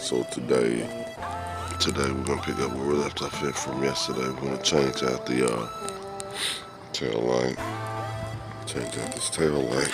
So today we're gonna pick up where we left off here from yesterday. We're gonna change out the tail light. Change out this tail light.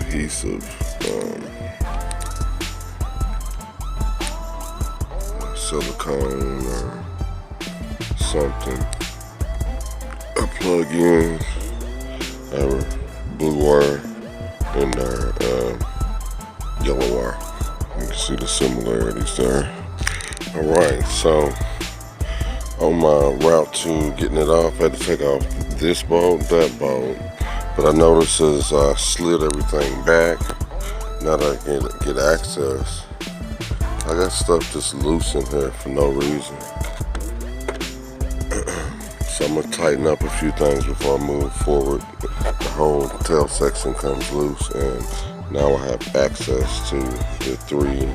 Adhesive, silicone or something. I plug in our blue wire and our yellow wire. You can see the similarities there. Alright, so on my route to getting it off, I had to take off this bolt, that bolt. But I noticed as I slid everything back, now that I can get access, I got stuff just loose in here for no reason. So I'm gonna tighten up a few things before I move forward. The whole tail section comes loose, and now I have access to the 3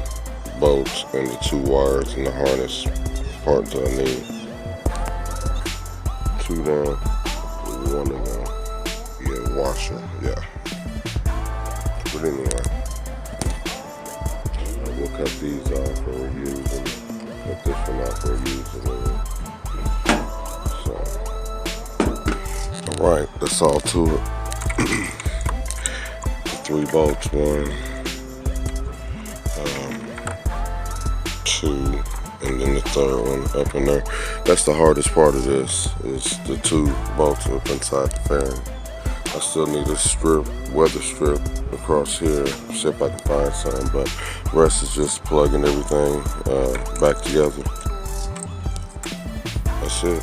bolts and the 2 wires and the harness part that I need. 2 down, 1 to go. Yeah, washer, yeah. But anyway, we'll cut these off for reuse and cut this one off for reuse. So, alright, that's all to it. 3 bolts, 1, 2, and then the 3rd one up in there. That's the hardest part of this, is the 2 bolts up inside the fairing. I still need a strip, weather strip across here, see if I can find some, but the rest is just plugging everything back together. That's it.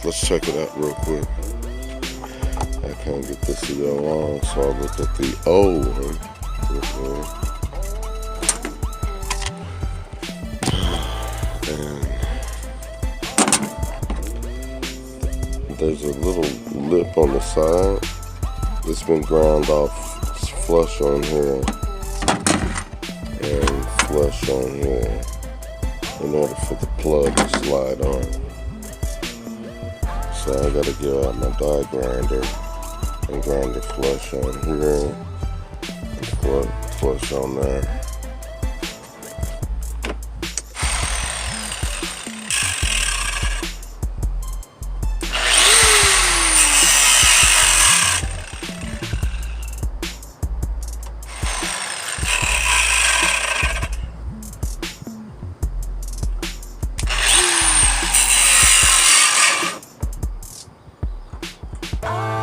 Let's check it out real quick. I can't get this to go on, so I'll look at the old one. And there's a little lip on the side that's been ground off. It's flush on here and flush on here in order for the plug to slide on. So I gotta get out my die grinder and grind the flush on here and flush on there. Oh.